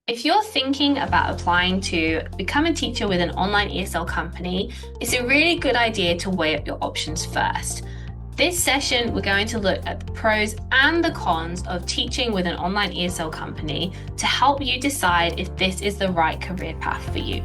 If you're thinking about applying to become a teacher with an online ESL company, it's a really good idea to weigh up your options first. This session, we're going to look at the pros and the cons of teaching with an online ESL company to help you decide if this is the right career path for you.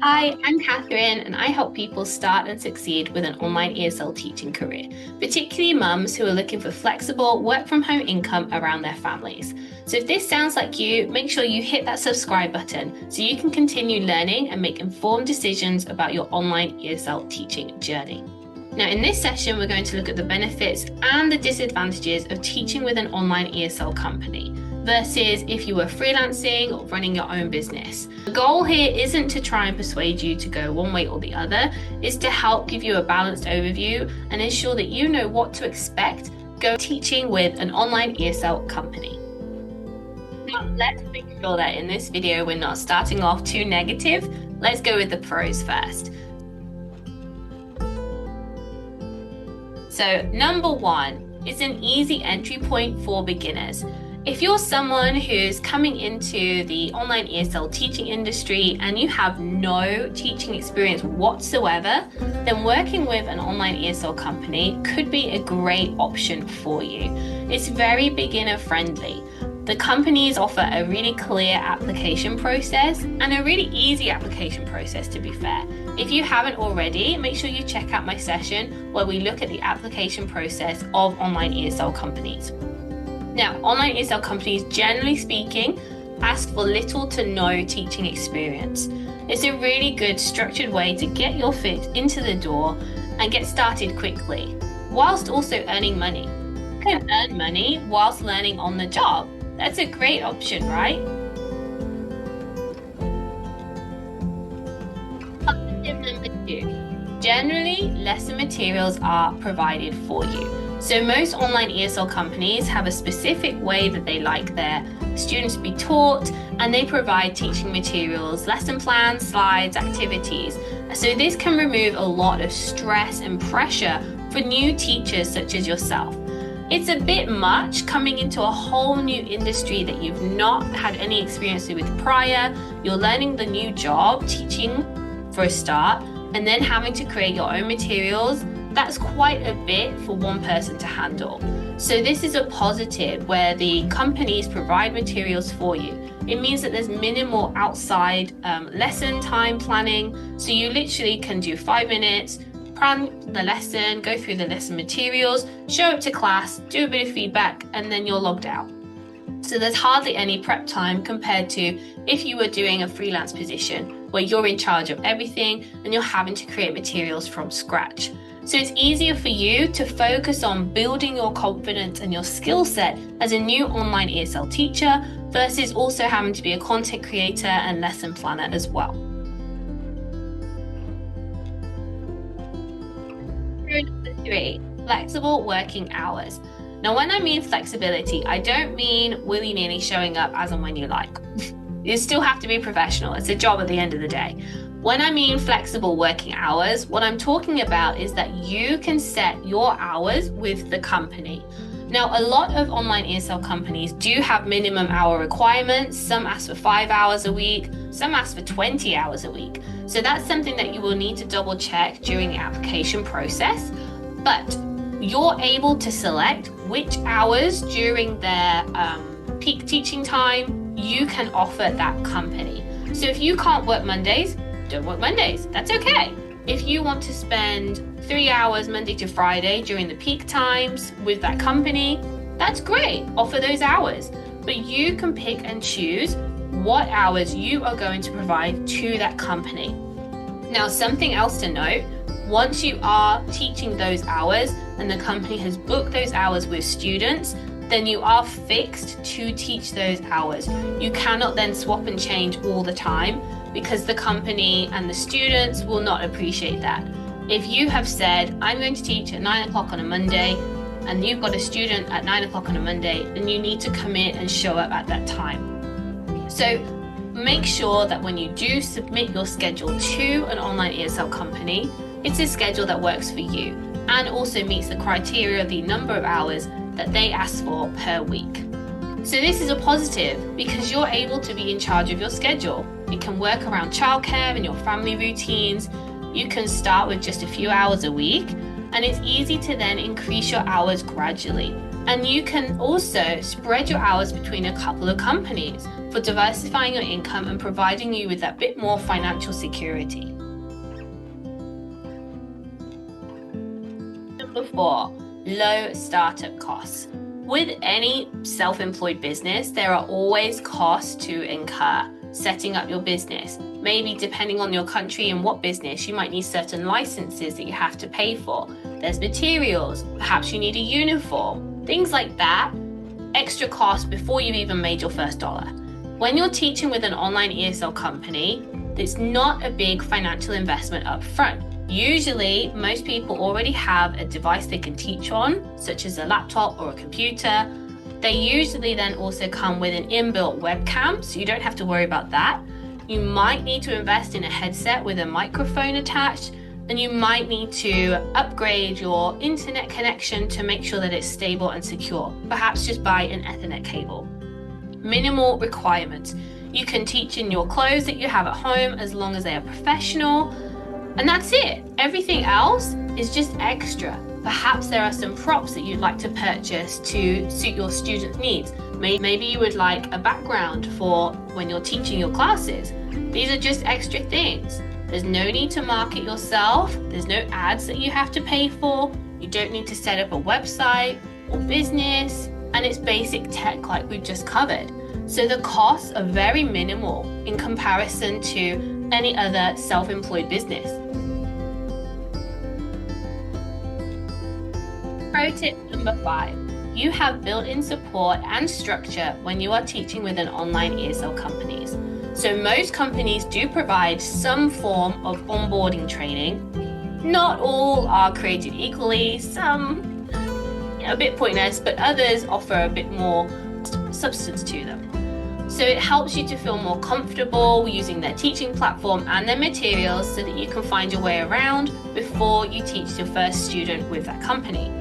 Hi, I'm Catherine, and I help people start and succeed with an online ESL teaching career, particularly mums who are looking for flexible work-from-home income around their families. So if this sounds like you, make sure you hit that subscribe button so you can continue learning and make informed decisions about your online ESL teaching journey. Now, in this session, we're going to look at the benefits and the disadvantages of teaching with an online ESL company versus if you were freelancing or running your own business. The goal here isn't to try and persuade you to go one way or the other, it's to help give you a balanced overview and ensure that you know what to expect go teaching with an online ESL company. Now, let's make sure that in this video we're not starting off too negative. Let's go with the pros first. So number one, it's an easy entry point for beginners. If you're someone who's coming into the online ESL teaching industry and you have no teaching experience whatsoever, then working with an online ESL company could be a great option for you. It's very beginner friendly. The companies offer a really clear application process and a really easy application process, to be fair. If you haven't already, make sure you check out my session where we look at the application process of online ESL companies. Now, online ESL companies, generally speaking, ask for little to no teaching experience. It's a really good structured way to get your foot into the door and get started quickly, whilst also earning money. You can earn money whilst learning on the job. That's a great option, right? Positive number two. Generally, lesson materials are provided for you. So most online ESL companies have a specific way that they like their students to be taught, and they provide teaching materials, lesson plans, slides, activities. So this can remove a lot of stress and pressure for new teachers such as yourself. It's a bit much coming into a whole new industry that you've not had any experience with prior. You're learning the new job, teaching for a start, and then having to create your own materials. That's quite a bit for one person to handle. So this is a positive where the companies provide materials for you. It means that there's minimal outside lesson time planning. So you literally can do 5 minutes, plan the lesson, go through the lesson materials, show up to class, do a bit of feedback, and then you're logged out. So there's hardly any prep time compared to if you were doing a freelance position where you're in charge of everything and you're having to create materials from scratch. So it's easier for you to focus on building your confidence and your skill set as a new online ESL teacher versus also having to be a content creator and lesson planner as well. Number three, flexible working hours. Now, when I mean flexibility, I don't mean willy-nilly showing up as and when you like. You still have to be professional. It's a job at the end of the day. When I mean flexible working hours, what I'm talking about is that you can set your hours with the company. Now, a lot of online ESL companies do have minimum hour requirements. Some ask for 5 hours a week, some ask for 20 hours a week. So that's something that you will need to double check during the application process. But you're able to select which hours during their peak teaching time you can offer that company. So if you can't work Mondays, don't work Mondays. That's okay. If you want to spend 3 hours Monday to Friday during the peak times with that company, that's great. Offer those hours. But you can pick and choose what hours you are going to provide to that company. Now, something else to note, once you are teaching those hours and the company has booked those hours with students, then you are fixed to teach those hours. You cannot then swap and change all the time because the company and the students will not appreciate that. If you have said, I'm going to teach at 9 o'clock on a Monday, and you've got a student at 9 o'clock on a Monday, then you need to commit and show up at that time. So make sure that when you do submit your schedule to an online ESL company, It's a schedule that works for you and also meets the criteria of the number of hours that they ask for per week. So this is a positive because you're able to be in charge of your schedule. You can work around childcare and your family routines. You can start with just a few hours a week, and it's easy to then increase your hours gradually. And you can also spread your hours between a couple of companies for diversifying your income and providing you with that bit more financial security. Number 4, low startup costs. With any self-employed business, there are always costs to incur setting up your business. Maybe depending on your country and what business, you might need certain licenses that you have to pay for. There's materials, perhaps you need a uniform, things like that. Extra costs before you've even made your first dollar. When you're teaching with an online ESL company, it's not a big financial investment up front. Usually, most people already have a device they can teach on, such as a laptop or a computer. They usually then also come with an inbuilt webcam, so you don't have to worry about that. You might need to invest in a headset with a microphone attached, and you might need to upgrade your internet connection to make sure that it's stable and secure. Perhaps just buy an Ethernet cable. Minimal requirements. You can teach in your clothes that you have at home as long as they are professional. And that's it. Everything else is just extra. Perhaps there are some props that you'd like to purchase to suit your students' needs. Maybe you would like a background for when you're teaching your classes. These are just extra things. There's no need to market yourself. There's no ads that you have to pay for. You don't need to set up a website or business. And it's basic tech like we've just covered. So the costs are very minimal in comparison to any other self-employed business. Pro tip number 5. You have built-in support and structure when you are teaching with an online ESL companies. So most companies do provide some form of onboarding training. Not all are created equally. Some a bit pointless, but others offer a bit more substance to them. So it helps you to feel more comfortable using their teaching platform and their materials so that you can find your way around before you teach your first student with that company.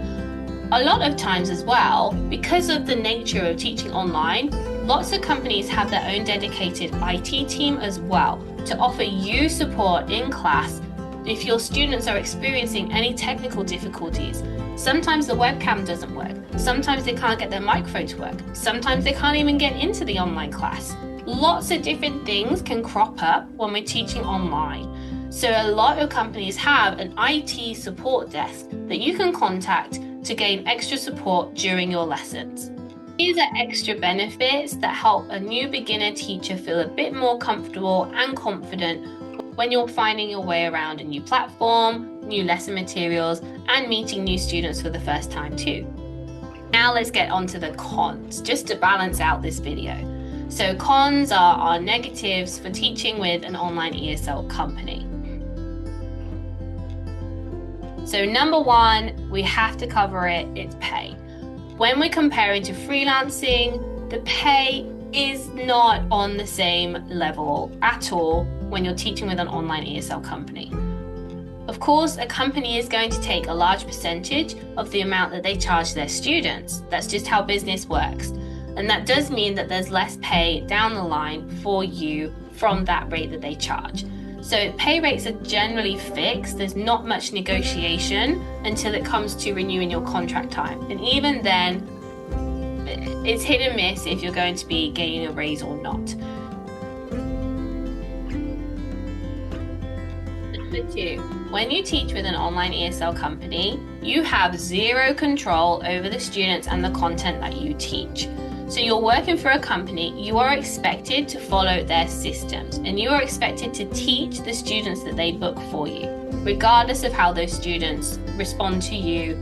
A lot of times as well, because of the nature of teaching online, lots of companies have their own dedicated IT team as well to offer you support in class if your students are experiencing any technical difficulties. Sometimes the webcam doesn't work. Sometimes they can't get their microphone to work. Sometimes they can't even get into the online class. Lots of different things can crop up when we're teaching online. So a lot of companies have an IT support desk that you can contact to gain extra support during your lessons. These are extra benefits that help a new beginner teacher feel a bit more comfortable and confident when you're finding your way around a new platform, new lesson materials, and meeting new students for the first time too. Now let's get on to the cons, just to balance out this video. So cons are our negatives for teaching with an online ESL company. So number 1, we have to cover it, it's pay. When we're comparing to freelancing, the pay is not on the same level at all when you're teaching with an online ESL company. Of course, a company is going to take a large percentage of the amount that they charge their students. That's just how business works. And that does mean that there's less pay down the line for you from that rate that they charge. So pay rates are generally fixed. There's not much negotiation until it comes to renewing your contract time. And even then, it's hit and miss if you're going to be getting a raise or not. Number 2, when you teach with an online ESL company, you have zero control over the students and the content that you teach. So you're working for a company, you are expected to follow their systems and you are expected to teach the students that they book for you, regardless of how those students respond to you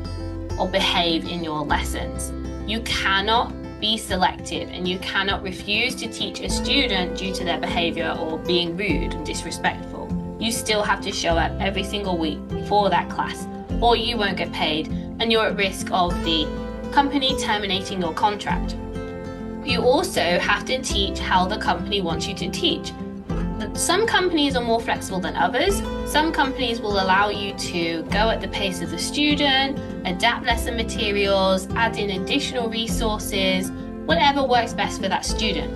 or behave in your lessons. You cannot be selective and you cannot refuse to teach a student due to their behavior or being rude and disrespectful. You still have to show up every single week for that class or you won't get paid and you're at risk of the company terminating your contract. You also have to teach how the company wants you to teach. Some companies are more flexible than others. Some companies will allow you to go at the pace of the student, adapt lesson materials, add in additional resources, whatever works best for that student.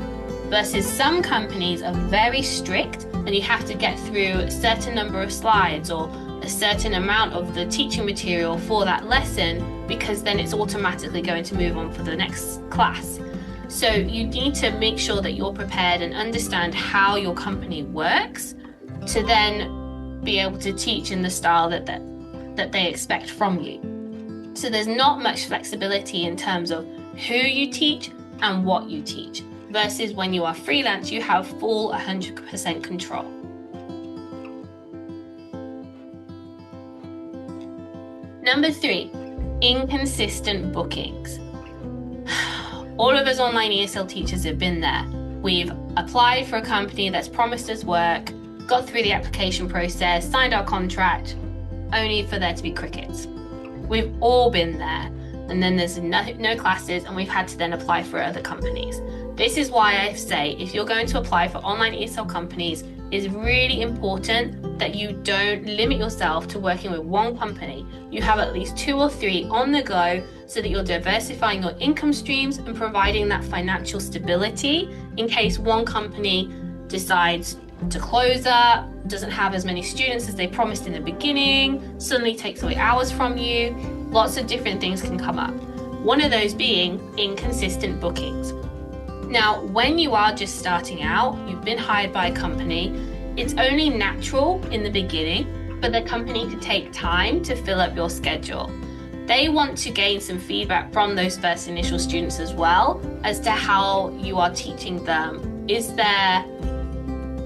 Versus some companies are very strict and you have to get through a certain number of slides or a certain amount of the teaching material for that lesson, because then it's automatically going to move on for the next class. So you need to make sure that you're prepared and understand how your company works to then be able to teach in the style that they expect from you. So there's not much flexibility in terms of who you teach and what you teach, versus when you are freelance, you have full 100% control. Number 3, inconsistent bookings. All of us online ESL teachers have been there. We've applied for a company that's promised us work, got through the application process, signed our contract, only for there to be crickets. We've all been there. And then there's no classes, and we've had to then apply for other companies. This is why I say, if you're going to apply for online ESL companies, it's really important that you don't limit yourself to working with one company. You have at least 2 or 3 on the go so that you're diversifying your income streams and providing that financial stability in case one company decides to close up, doesn't have as many students as they promised in the beginning, suddenly takes away hours from you. Lots of different things can come up. One of those being inconsistent bookings. Now, when you are just starting out, you've been hired by a company, it's only natural in the beginning for the company to take time to fill up your schedule. They want to gain some feedback from those first initial students as well as to how you are teaching them. Is there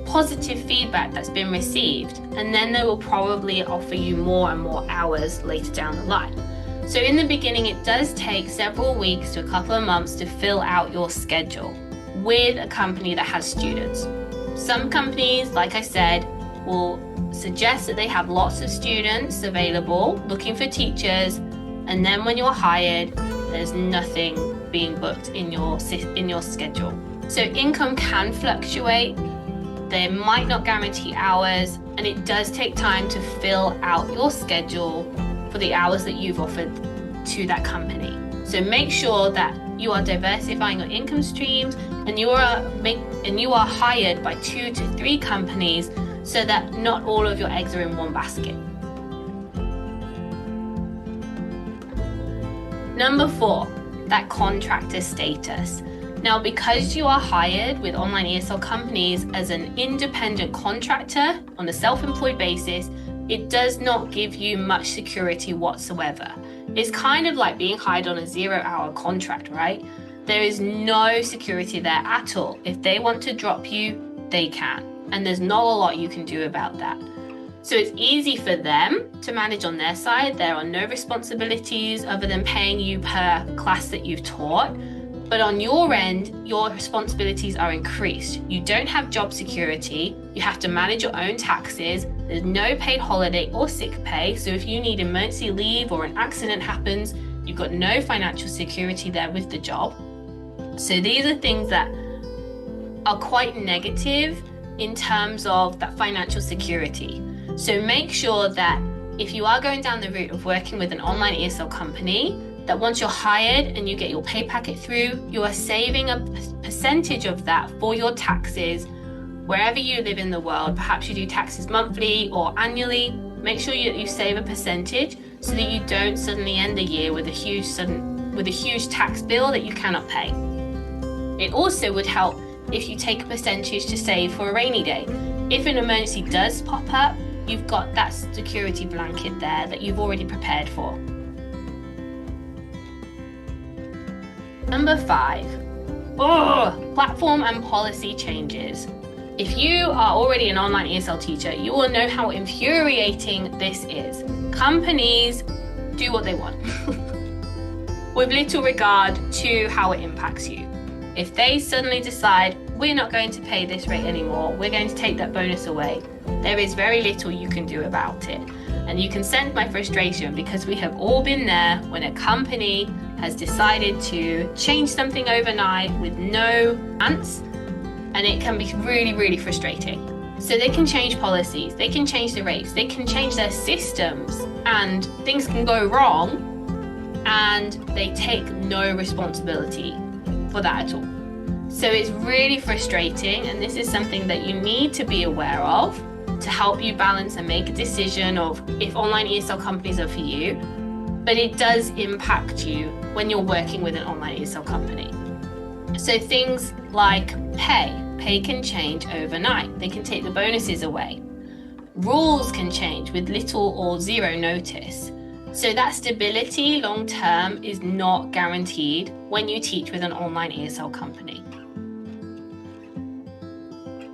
positive feedback that's been received? And then they will probably offer you more and more hours later down the line. So in the beginning, it does take several weeks to a couple of months to fill out your schedule with a company that has students. Some companies, like I said, will suggest that they have lots of students available looking for teachers, and then when you're hired, there's nothing being booked in your schedule. So income can fluctuate. They might not guarantee hours, and it does take time to fill out your schedule for the hours that you've offered to that company. So make sure that you are diversifying your income streams and you are hired by 2 to 3 companies so that not all of your eggs are in one basket. Number 4, that contractor status. Now, because you are hired with online ESL companies as an independent contractor on a self-employed basis, it does not give you much security whatsoever. It's kind of like being hired on a 0-hour contract, right? There is no security there at all. If they want to drop you, they can. And there's not a lot you can do about that. So it's easy for them to manage on their side. There are no responsibilities other than paying you per class that you've taught. But on your end, your responsibilities are increased. You don't have job security. You have to manage your own taxes. There's no paid holiday or sick pay. So if you need emergency leave or an accident happens, you've got no financial security there with the job. So these are things that are quite negative in terms of that financial security. So make sure that if you are going down the route of working with an online ESL company, that once you're hired and you get your pay packet through, you are saving a percentage of that for your taxes wherever you live in the world. Perhaps you do taxes monthly or annually. Make sure you save a percentage so that you don't suddenly end the year with a huge tax bill that you cannot pay. It also would help if you take a percentage to save for a rainy day. If an emergency does pop up, you've got that security blanket there that you've already prepared for. Number 5, platform and policy changes. If you are already an online ESL teacher, you will know how infuriating this is. Companies do what they want with little regard to how it impacts you. If they suddenly decide, we're not going to pay this rate anymore, we're going to take that bonus away, there is very little you can do about it. And you can sense my frustration because we have all been there when a company has decided to change something overnight with no chance, and it can be really, really frustrating. So they can change policies, they can change the rates, they can change their systems, and things can go wrong, and they take no responsibility for that at all. So it's really frustrating, and this is something that you need to be aware of to help you balance and make a decision of if online ESL companies are for you. But it does impact you when you're working with an online ESL company. So things like pay can change overnight. They can take the bonuses away. Rules can change with little or zero notice. So that stability long term is not guaranteed when you teach with an online ESL company.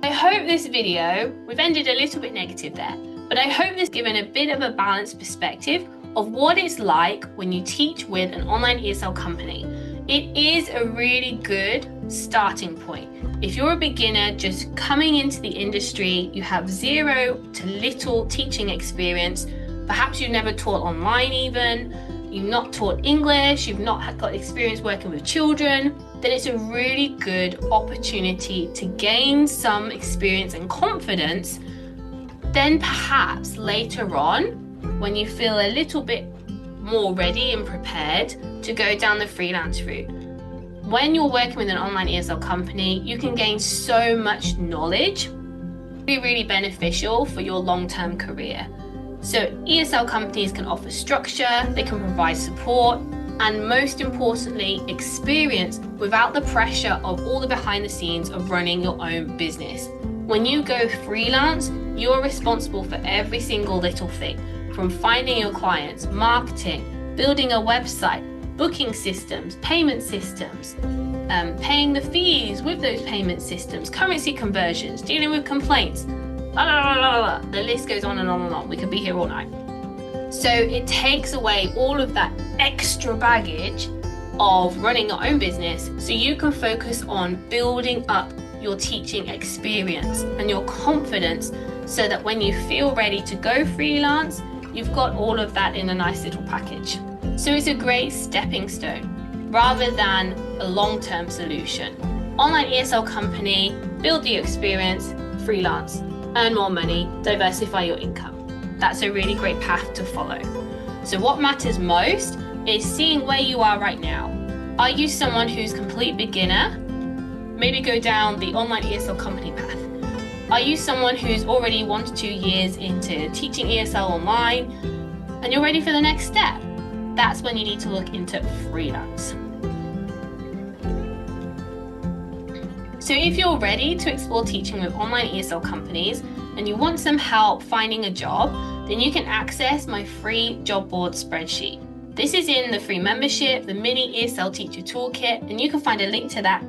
I hope this video, we've ended a little bit negative there, but I hope this has given a bit of a balanced perspective of what it's like when you teach with an online ESL company. It is a really good starting point. If you're a beginner just coming into the industry, you have zero to little teaching experience, perhaps you've never taught online even, you've not taught English, you've not got experience working with children, then it's a really good opportunity to gain some experience and confidence. Then perhaps later on, when you feel a little bit more ready and prepared to go down the freelance route. When you're working with an online ESL company, you can gain so much knowledge, really beneficial for your long-term career. So ESL companies can offer structure, they can provide support, and most importantly, experience without the pressure of all the behind the scenes of running your own business. When you go freelance, you're responsible for every single little thing, from finding your clients, marketing, building a website, booking systems, payment systems, paying the fees with those payment systems, currency conversions, dealing with complaints, the list goes on and on and on. We could be here all night. So it takes away all of that extra baggage of running your own business so you can focus on building up your teaching experience and your confidence so that when you feel ready to go freelance, you've got all of that in a nice little package. So it's a great stepping stone rather than a long-term solution. Online ESL company, build the experience, freelance, earn more money, diversify your income. That's a really great path to follow. So what matters most is seeing where you are right now. Are you someone who's complete beginner? Maybe go down the online ESL company path. Are you someone who's already 1 to 2 years into teaching ESL online and you're ready for the next step? That's when you need to look into freelance. So if you're ready to explore teaching with online ESL companies and you want some help finding a job, then you can access my free job board spreadsheet. This is in the free membership, the mini ESL teacher toolkit, and you can find a link to that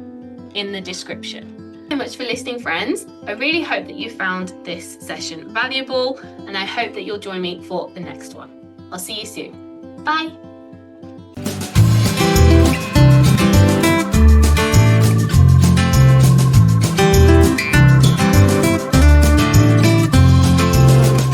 in the description. Thank you so much for listening, friends. I really hope that you found this session valuable, and I hope that you'll join me for the next one. I'll see you soon. Bye.